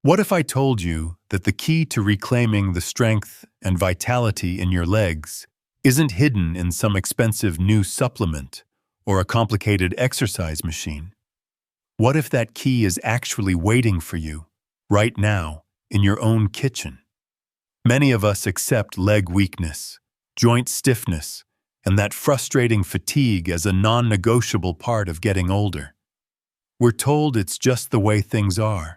What if I told you that the key to reclaiming the strength and vitality in your legs isn't hidden in some expensive new supplement or a complicated exercise machine? What if that key is actually waiting for you, right now, in your own kitchen? Many of us accept leg weakness, joint stiffness, and that frustrating fatigue as a non-negotiable part of getting older. We're told it's just the way things are.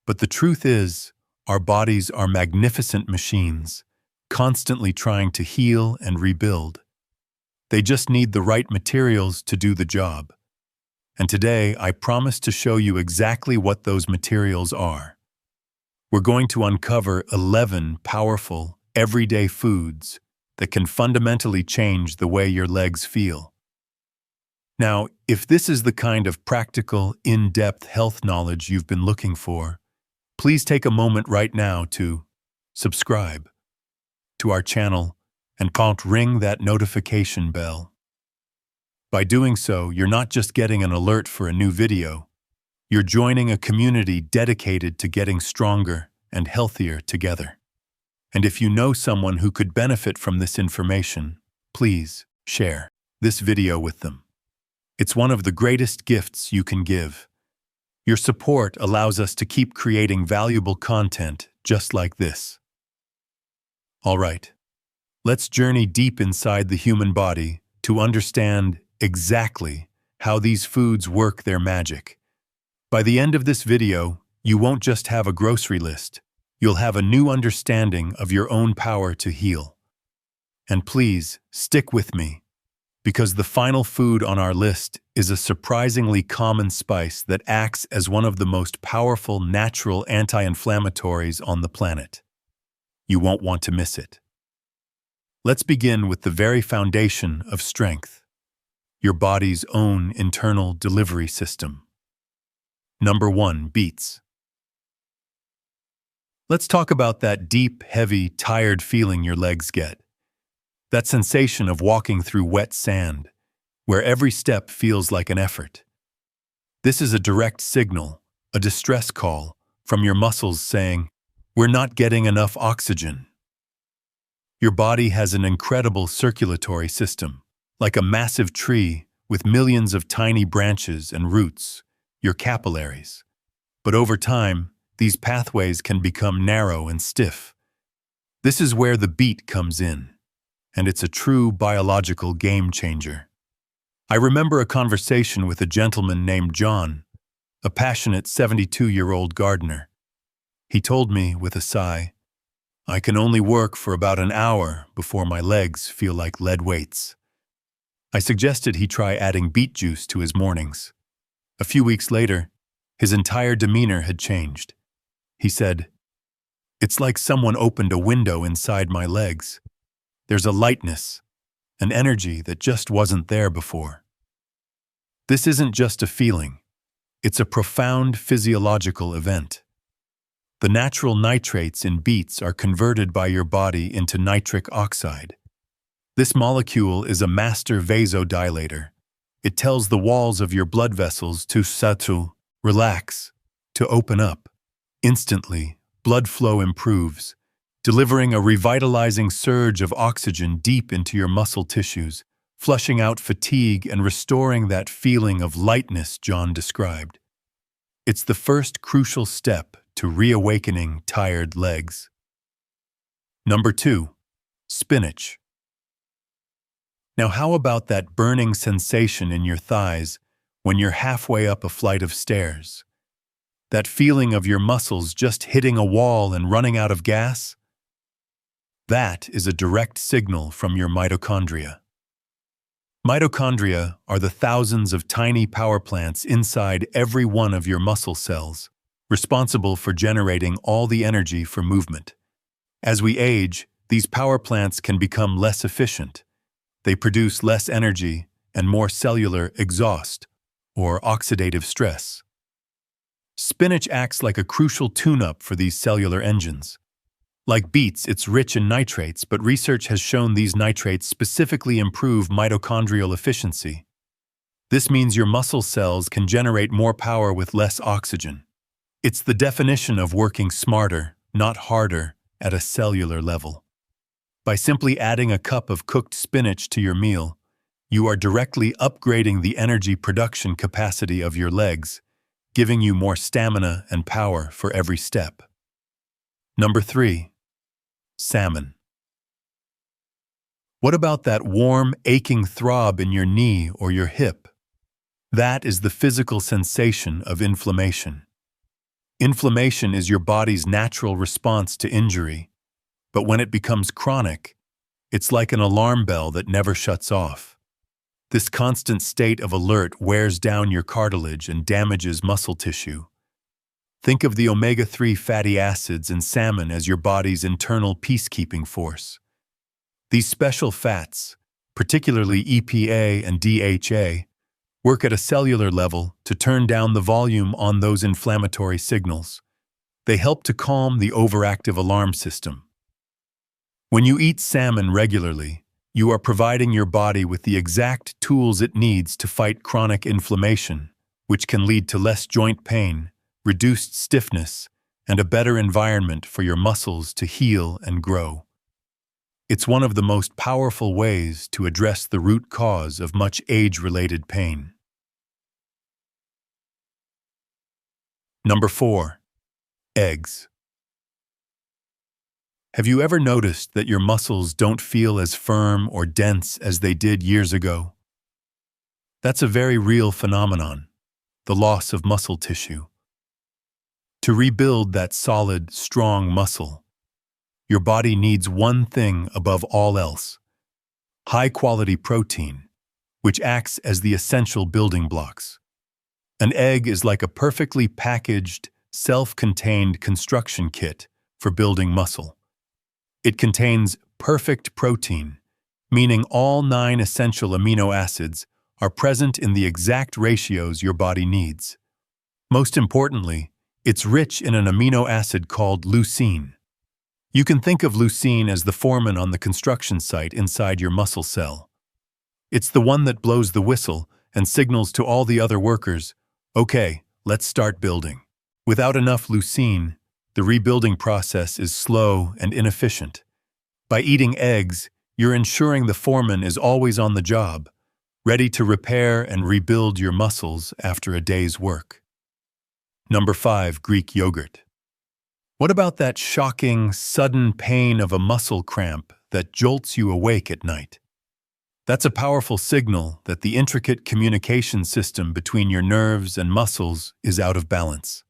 But the truth is, our bodies are magnificent machines, constantly trying to heal and rebuild. They just need the right materials to do the job. And today, I promise to show you exactly what those materials are. We're going to uncover 11 powerful, everyday foods that can fundamentally change the way your legs feel. Now, if this is the kind of practical, in-depth health knowledge you've been looking for, please take a moment right now to subscribe to our channel and ring that notification bell. By doing so, you're not just getting an alert for a new video, you're joining a community dedicated to getting stronger and healthier together. And if you know someone who could benefit from this information, please share this video with them. It's one of the greatest gifts you can give. Your support allows us to keep creating valuable content just like this. All right, let's journey deep inside the human body to understand exactly how these foods work their magic. By the end of this video, you won't just have a grocery list, you'll have a new understanding of your own power to heal. And please, stick with me, because the final food on our list is a surprisingly common spice that acts as one of the most powerful natural anti-inflammatories on the planet. You won't want to miss it. Let's begin with the very foundation of strength, your body's own internal delivery system. Number 1, beets. Let's talk about that deep, heavy, tired feeling your legs get. That sensation of walking through wet sand, where every step feels like an effort. This is a direct signal, a distress call, from your muscles saying, "We're not getting enough oxygen." Your body has an incredible circulatory system, like a massive tree with millions of tiny branches and roots, your capillaries. But over time, these pathways can become narrow and stiff. This is where the beet comes in, and it's a true biological game changer. I remember a conversation with a gentleman named John, a passionate 72-year-old gardener. He told me with a sigh, "I can only work for about an hour before my legs feel like lead weights." I suggested he try adding beet juice to his mornings. A few weeks later, his entire demeanor had changed. He said, "It's like someone opened a window inside my legs. There's a lightness, an energy that just wasn't there before." This isn't just a feeling. It's a profound physiological event. The natural nitrates in beets are converted by your body into nitric oxide. This molecule is a master vasodilator. It tells the walls of your blood vessels to relax, to open up. Instantly, blood flow improves, delivering a revitalizing surge of oxygen deep into your muscle tissues, flushing out fatigue and restoring that feeling of lightness John described. It's the first crucial step to reawakening tired legs. Number 2, spinach. Now, how about that burning sensation in your thighs when you're halfway up a flight of stairs? That feeling of your muscles just hitting a wall and running out of gas? That is a direct signal from your mitochondria. Mitochondria are the thousands of tiny power plants inside every one of your muscle cells, responsible for generating all the energy for movement. As we age, these power plants can become less efficient. They produce less energy and more cellular exhaust, or oxidative stress. Spinach acts like a crucial tune-up for these cellular engines. Like beets, it's rich in nitrates, but research has shown these nitrates specifically improve mitochondrial efficiency. This means your muscle cells can generate more power with less oxygen. It's the definition of working smarter, not harder, at a cellular level. By simply adding a cup of cooked spinach to your meal, you are directly upgrading the energy production capacity of your legs, giving you more stamina and power for every step. Number 3. Salmon. What about that warm, aching throb in your knee or your hip? That is the physical sensation of inflammation. Inflammation is your body's natural response to injury, but when it becomes chronic, it's like an alarm bell that never shuts off. This constant state of alert wears down your cartilage and damages muscle tissue. Think of the omega-3 fatty acids in salmon as your body's internal peacekeeping force. These special fats, particularly EPA and DHA, work at a cellular level to turn down the volume on those inflammatory signals. They help to calm the overactive alarm system. When you eat salmon regularly, you are providing your body with the exact tools it needs to fight chronic inflammation, which can lead to less joint pain, reduced stiffness, and a better environment for your muscles to heal and grow. It's one of the most powerful ways to address the root cause of much age-related pain. Number 4. Eggs. Have you ever noticed that your muscles don't feel as firm or dense as they did years ago? That's a very real phenomenon, the loss of muscle tissue. To rebuild that solid, strong muscle, your body needs one thing above all else: high-quality protein, which acts as the essential building blocks. An egg is like a perfectly packaged, self-contained construction kit for building muscle. It contains perfect protein, meaning all 9 essential amino acids are present in the exact ratios your body needs. Most importantly, it's rich in an amino acid called leucine. You can think of leucine as the foreman on the construction site inside your muscle cell. It's the one that blows the whistle and signals to all the other workers, "Okay, let's start building." Without enough leucine, the rebuilding process is slow and inefficient. By eating eggs, you're ensuring the foreman is always on the job, ready to repair and rebuild your muscles after a day's work. Number 5. Greek yogurt. What about that shocking, sudden pain of a muscle cramp that jolts you awake at night? That's a powerful signal that the intricate communication system between your nerves and muscles is out of balance.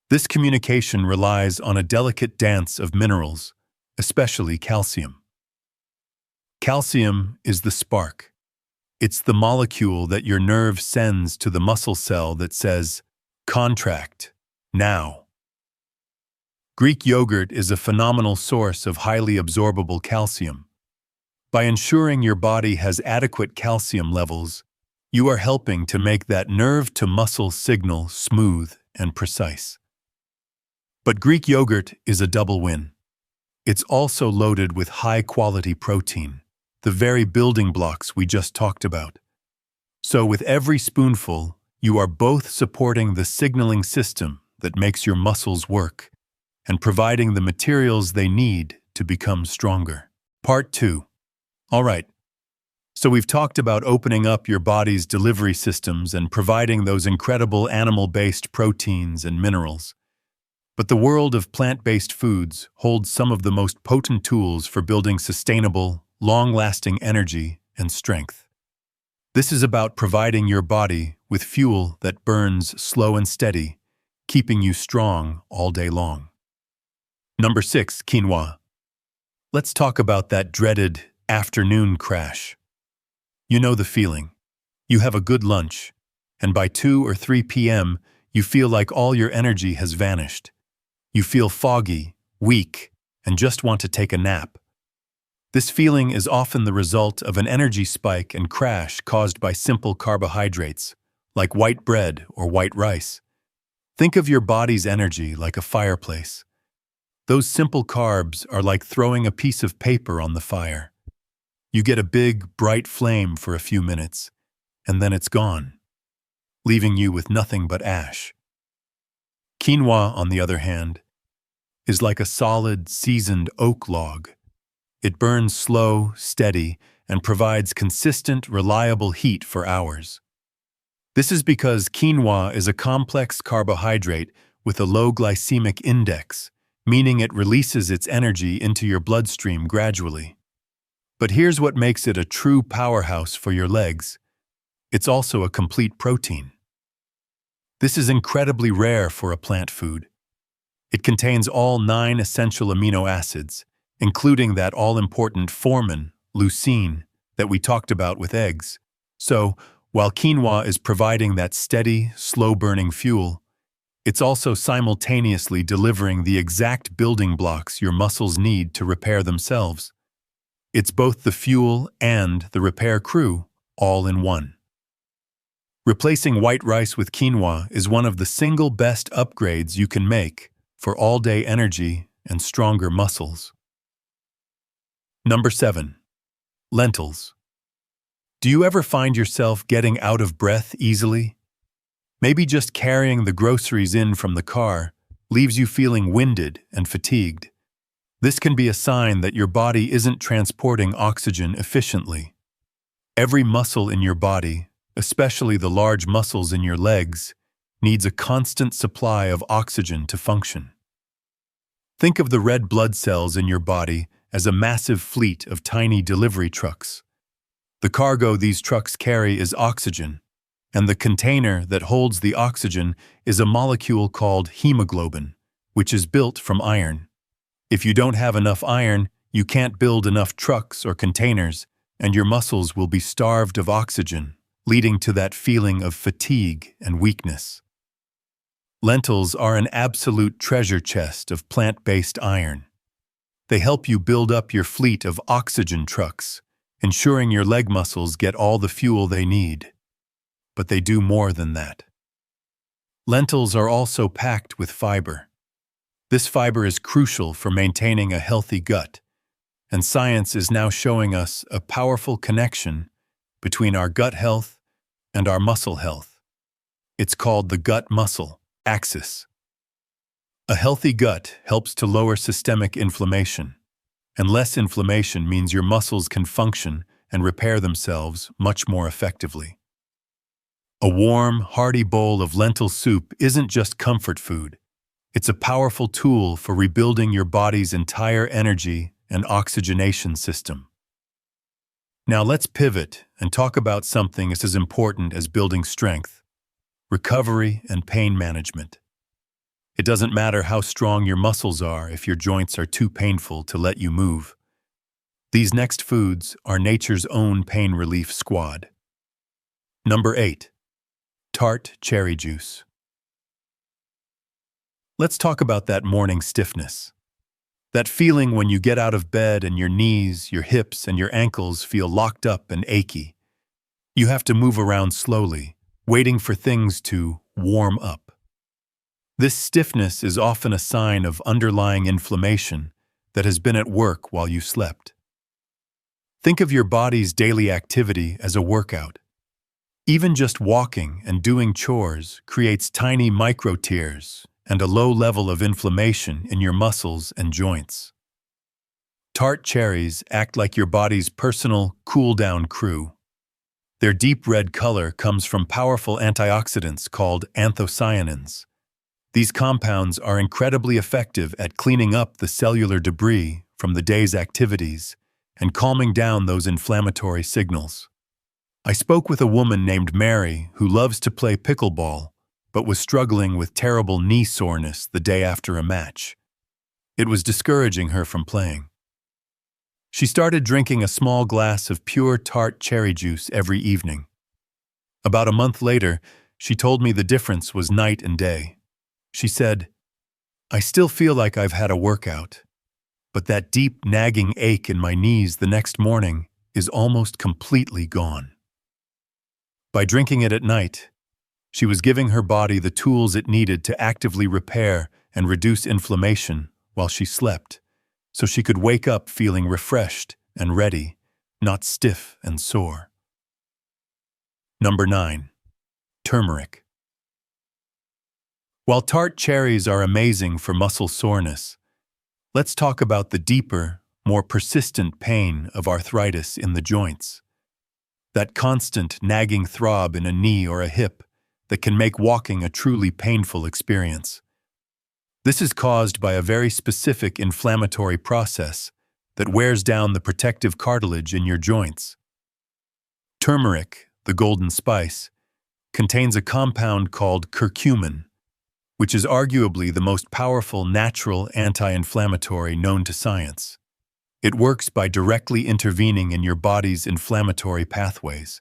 This communication relies on a delicate dance of minerals, especially calcium. Calcium is the spark. It's the molecule that your nerve sends to the muscle cell that says, "Contract, now." Greek yogurt is a phenomenal source of highly absorbable calcium. By ensuring your body has adequate calcium levels, you are helping to make that nerve-to-muscle signal smooth and precise. But Greek yogurt is a double win. It's also loaded with high-quality protein, the very building blocks we just talked about. So with every spoonful, you are both supporting the signaling system that makes your muscles work and providing the materials they need to become stronger. Part 2. All right, so we've talked about opening up your body's delivery systems and providing those incredible animal-based proteins and minerals. But the world of plant-based foods holds some of the most potent tools for building sustainable, long-lasting energy and strength. This is about providing your body with fuel that burns slow and steady, keeping you strong all day long. Number 6. Quinoa. Let's talk about that dreaded afternoon crash. You know the feeling. You have a good lunch, and by 2 or 3 p.m., you feel like all your energy has vanished. You feel foggy, weak, and just want to take a nap. This feeling is often the result of an energy spike and crash caused by simple carbohydrates, like white bread or white rice. Think of your body's energy like a fireplace. Those simple carbs are like throwing a piece of paper on the fire. You get a big, bright flame for a few minutes, and then it's gone, leaving you with nothing but ash. Quinoa, on the other hand, is like a solid, seasoned oak log. It burns slow, steady, and provides consistent, reliable heat for hours. This is because quinoa is a complex carbohydrate with a low glycemic index, meaning it releases its energy into your bloodstream gradually. But here's what makes it a true powerhouse for your legs. It's also a complete protein. This is incredibly rare for a plant food. It contains all 9 essential amino acids, including that all-important formin, leucine, that we talked about with eggs. So, while quinoa is providing that steady, slow-burning fuel, it's also simultaneously delivering the exact building blocks your muscles need to repair themselves. It's both the fuel and the repair crew, all in one. Replacing white rice with quinoa is one of the single best upgrades you can make for all-day energy and stronger muscles. Number 7. Lentils. Do you ever find yourself getting out of breath easily? Maybe just carrying the groceries in from the car leaves you feeling winded and fatigued. This can be a sign that your body isn't transporting oxygen efficiently. Every muscle in your body, especially the large muscles in your legs, needs a constant supply of oxygen to function. Think of the red blood cells in your body as a massive fleet of tiny delivery trucks. The cargo these trucks carry is oxygen, and the container that holds the oxygen is a molecule called hemoglobin, which is built from iron. If you don't have enough iron, you can't build enough trucks or containers, and your muscles will be starved of oxygen, leading to that feeling of fatigue and weakness. Lentils are an absolute treasure chest of plant-based iron. They help you build up your fleet of oxygen trucks, ensuring your leg muscles get all the fuel they need. But they do more than that. Lentils are also packed with fiber. This fiber is crucial for maintaining a healthy gut, and science is now showing us a powerful connection between our gut health and our muscle health. It's called the gut-muscle axis. A healthy gut helps to lower systemic inflammation, and less inflammation means your muscles can function and repair themselves much more effectively. A warm, hearty bowl of lentil soup isn't just comfort food. It's a powerful tool for rebuilding your body's entire energy and oxygenation system. Now let's pivot and talk about something as important as building strength: recovery and pain management. It doesn't matter how strong your muscles are if your joints are too painful to let you move. These next foods are nature's own pain relief squad. Number 8. Tart cherry juice. Let's talk about that morning stiffness. That feeling when you get out of bed and your knees, your hips, and your ankles feel locked up and achy. You have to move around slowly, waiting for things to warm up. This stiffness is often a sign of underlying inflammation that has been at work while you slept. Think of your body's daily activity as a workout. Even just walking and doing chores creates tiny micro-tears and a low level of inflammation in your muscles and joints. Tart cherries act like your body's personal cool-down crew. Their deep red color comes from powerful antioxidants called anthocyanins. These compounds are incredibly effective at cleaning up the cellular debris from the day's activities and calming down those inflammatory signals. I spoke with a woman named Mary who loves to play pickleball, but was struggling with terrible knee soreness the day after a match. It was discouraging her from playing. She started drinking a small glass of pure tart cherry juice every evening. About a month later, she told me the difference was night and day. She said, "I still feel like I've had a workout, but that deep nagging ache in my knees the next morning is almost completely gone." By drinking it at night, she was giving her body the tools it needed to actively repair and reduce inflammation while she slept, so she could wake up feeling refreshed and ready, not stiff and sore. Number 9. Turmeric. While tart cherries are amazing for muscle soreness, let's talk about the deeper, more persistent pain of arthritis in the joints. That constant nagging throb in a knee or a hip that can make walking a truly painful experience. This is caused by a very specific inflammatory process that wears down the protective cartilage in your joints. Turmeric, the golden spice, contains a compound called curcumin, which is arguably the most powerful natural anti-inflammatory known to science. It works by directly intervening in your body's inflammatory pathways.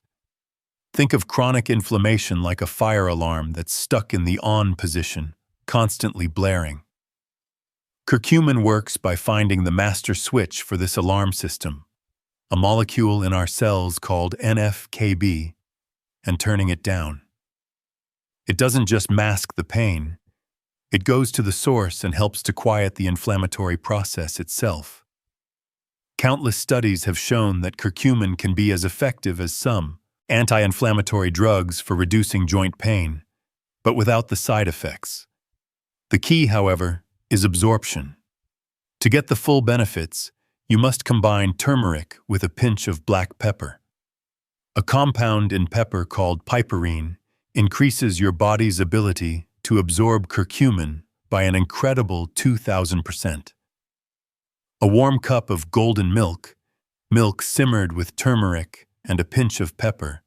Think of chronic inflammation like a fire alarm that's stuck in the on position, constantly blaring. Curcumin works by finding the master switch for this alarm system, a molecule in our cells called NF-κB, and turning it down. It doesn't just mask the pain, it goes to the source and helps to quiet the inflammatory process itself. Countless studies have shown that curcumin can be as effective as some anti-inflammatory drugs for reducing joint pain, but without the side effects. The key, however, is absorption. To get the full benefits, you must combine turmeric with a pinch of black pepper. A compound in pepper called piperine increases your body's ability to absorb curcumin by an incredible 2,000%. A warm cup of golden milk simmered with turmeric and a pinch of pepper,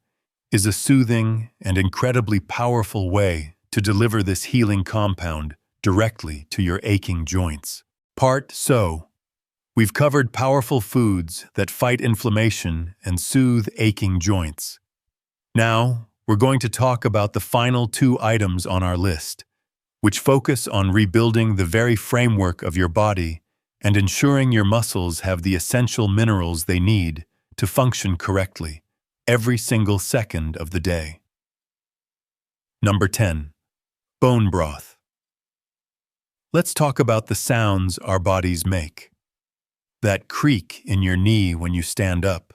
is a soothing and incredibly powerful way to deliver this healing compound directly to your aching joints. Part So. We've covered powerful foods that fight inflammation and soothe aching joints. Now, we're going to talk about the final 2 items on our list, which focus on rebuilding the very framework of your body and ensuring your muscles have the essential minerals they need to function correctly every single second of the day. Number 10. Bone broth. Let's talk about the sounds our bodies make. That creak in your knee when you stand up,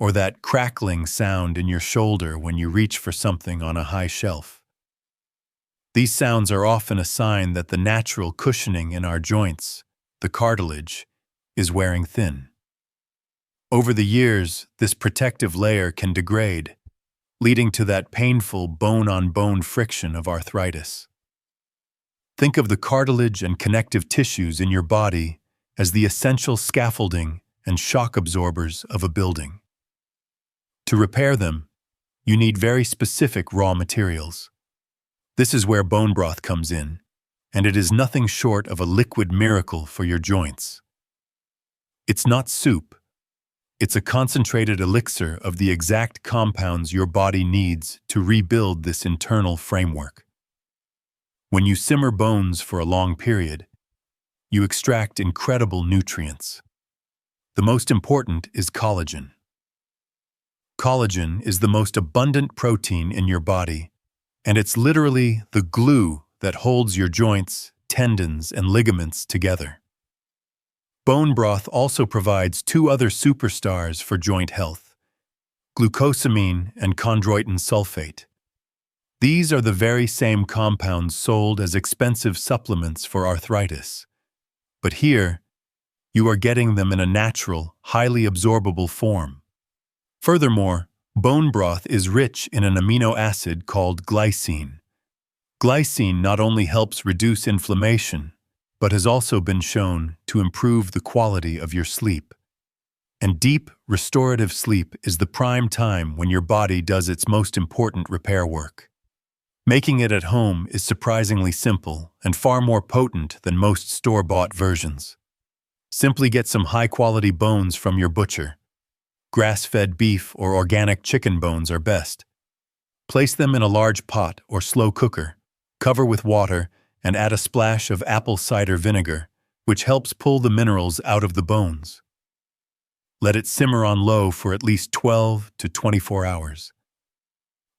or that crackling sound in your shoulder when you reach for something on a high shelf. These sounds are often a sign that the natural cushioning in our joints, the cartilage, is wearing thin. Over the years, this protective layer can degrade, leading to that painful bone-on-bone friction of arthritis. Think of the cartilage and connective tissues in your body as the essential scaffolding and shock absorbers of a building. To repair them, you need very specific raw materials. This is where bone broth comes in, and it is nothing short of a liquid miracle for your joints. It's not soup. It's a concentrated elixir of the exact compounds your body needs to rebuild this internal framework. When you simmer bones for a long period, you extract incredible nutrients. The most important is collagen. Collagen is the most abundant protein in your body, and it's literally the glue that holds your joints, tendons, and ligaments together. Bone broth also provides 2 other superstars for joint health: glucosamine and chondroitin sulfate. These are the very same compounds sold as expensive supplements for arthritis. But here, you are getting them in a natural, highly absorbable form. Furthermore, bone broth is rich in an amino acid called glycine. Glycine not only helps reduce inflammation, but has also been shown to improve the quality of your sleep. And deep, restorative sleep is the prime time when your body does its most important repair work. Making it at home is surprisingly simple and far more potent than most store-bought versions. Simply get some high-quality bones from your butcher. Grass-fed beef or organic chicken bones are best. Place them in a large pot or slow cooker, cover with water, and add a splash of apple cider vinegar, which helps pull the minerals out of the bones. Let it simmer on low for at least 12 to 24 hours.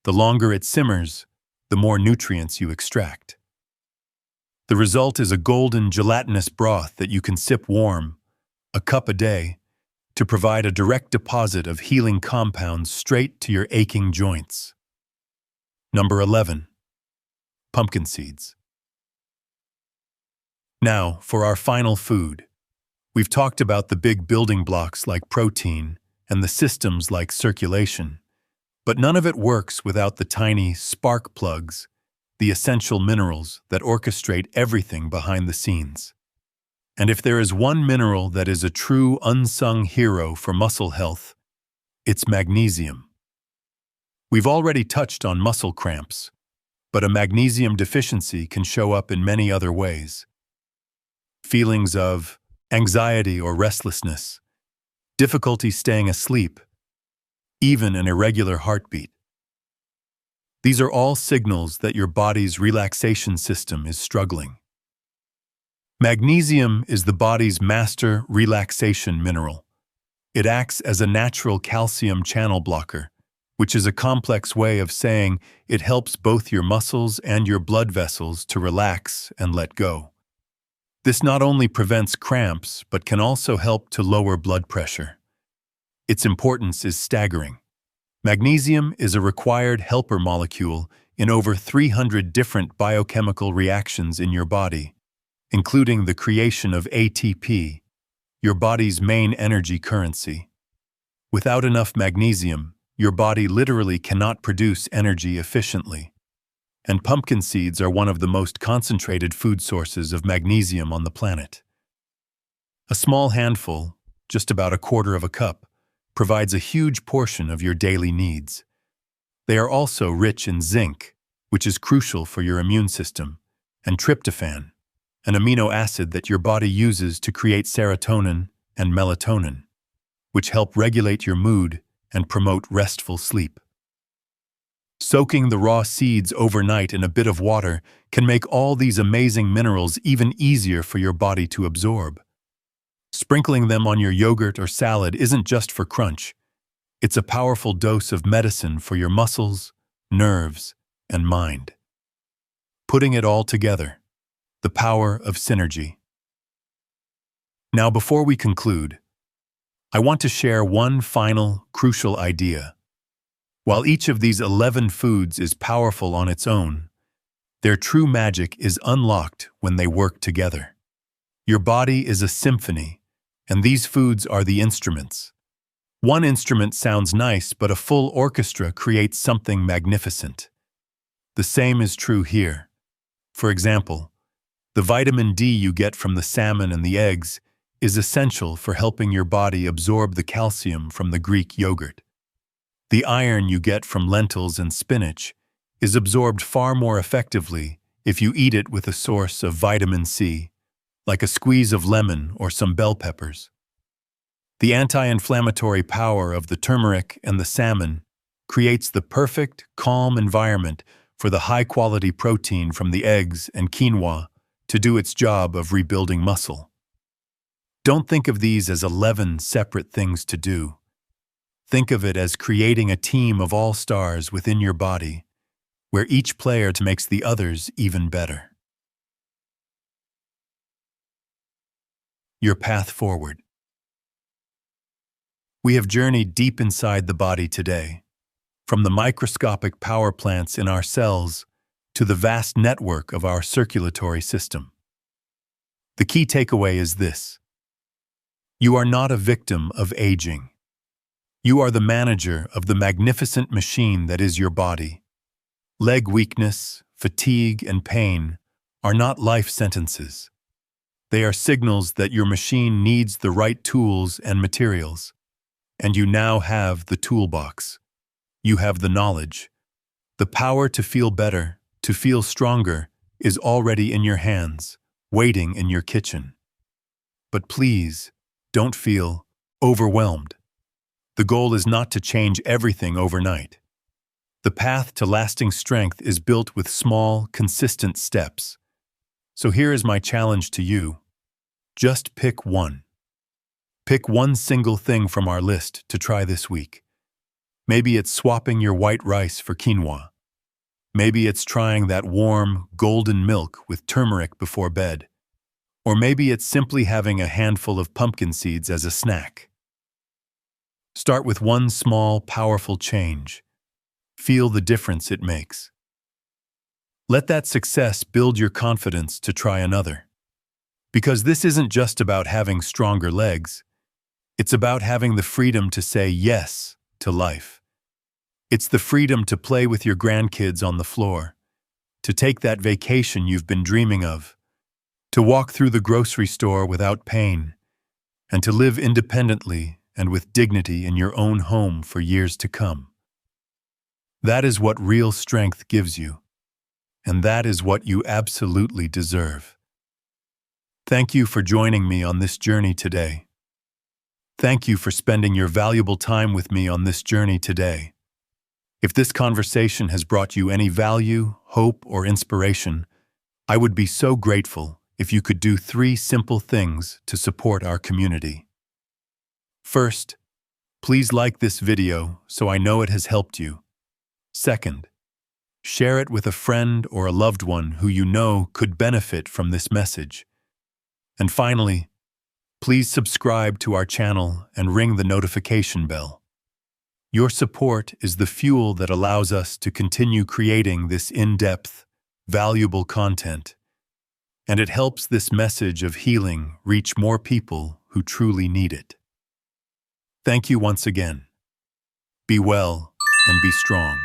The longer it simmers, the more nutrients you extract. The result is a golden gelatinous broth that you can sip warm, a cup a day, to provide a direct deposit of healing compounds straight to your aching joints. Number 11. Pumpkin seeds. Now, for our final food. We've talked about the big building blocks like protein and the systems like circulation, but none of it works without the tiny spark plugs, the essential minerals that orchestrate everything behind the scenes. And if there is one mineral that is a true unsung hero for muscle health, it's magnesium. We've already touched on muscle cramps, but a magnesium deficiency can show up in many other ways. Feelings of anxiety or restlessness, difficulty staying asleep, even an irregular heartbeat. These are all signals that your body's relaxation system is struggling. Magnesium is the body's master relaxation mineral. It acts as a natural calcium channel blocker, which is a complex way of saying it helps both your muscles and your blood vessels to relax and let go. This not only prevents cramps, but can also help to lower blood pressure. Its importance is staggering. Magnesium is a required helper molecule in over 300 different biochemical reactions in your body, including the creation of ATP, your body's main energy currency. Without enough magnesium, your body literally cannot produce energy efficiently. And pumpkin seeds are one of the most concentrated food sources of magnesium on the planet. A small handful, just about a quarter of a cup, provides a huge portion of your daily needs. They are also rich in zinc, which is crucial for your immune system, and tryptophan, an amino acid that your body uses to create serotonin and melatonin, which help regulate your mood and promote restful sleep. Soaking the raw seeds overnight in a bit of water can make all these amazing minerals even easier for your body to absorb. Sprinkling them on your yogurt or salad isn't just for crunch. It's a powerful dose of medicine for your muscles, nerves, and mind. Putting it all together, the power of synergy. Now, before we conclude, I want to share one final, crucial idea. While each of these 11 foods is powerful on its own, their true magic is unlocked when they work together. Your body is a symphony, and these foods are the instruments. One instrument sounds nice, but a full orchestra creates something magnificent. The same is true here. For example, the vitamin D you get from the salmon and the eggs is essential for helping your body absorb the calcium from the Greek yogurt. The iron you get from lentils and spinach is absorbed far more effectively if you eat it with a source of vitamin C, like a squeeze of lemon or some bell peppers. The anti-inflammatory power of the turmeric and the salmon creates the perfect, calm environment for the high-quality protein from the eggs and quinoa to do its job of rebuilding muscle. Don't think of these as 11 separate things to do. Think of it as creating a team of all-stars within your body, where each player makes the others even better. Your path forward. We have journeyed deep inside the body today, from the microscopic power plants in our cells to the vast network of our circulatory system. The key takeaway is this: you are not a victim of aging. You are the manager of the magnificent machine that is your body. Leg weakness, fatigue, and pain are not life sentences. They are signals that your machine needs the right tools and materials. And you now have the toolbox. You have the knowledge. The power to feel better, to feel stronger, is already in your hands, waiting in your kitchen. But please, don't feel overwhelmed. The goal is not to change everything overnight. The path to lasting strength is built with small, consistent steps. So here is my challenge to you. Just pick one. Pick one single thing from our list to try this week. Maybe it's swapping your white rice for quinoa. Maybe it's trying that warm, golden milk with turmeric before bed. Or maybe it's simply having a handful of pumpkin seeds as a snack. Start with one small, powerful change. Feel the difference it makes. Let that success build your confidence to try another. Because this isn't just about having stronger legs. It's about having the freedom to say yes to life. It's the freedom to play with your grandkids on the floor, to take that vacation you've been dreaming of, to walk through the grocery store without pain, and to live independently and with dignity in your own home for years to come. That is what real strength gives you, and that is what you absolutely deserve. Thank you for joining me on this journey today. Thank you for spending your valuable time with me on this journey today. If this conversation has brought you any value, hope, or inspiration, I would be so grateful if you could do 3 simple things to support our community. First, please like this video so I know it has helped you. Second, share it with a friend or a loved one who you know could benefit from this message. And finally, please subscribe to our channel and ring the notification bell. Your support is the fuel that allows us to continue creating this in-depth, valuable content, and it helps this message of healing reach more people who truly need it. Thank you once again. Be well and be strong.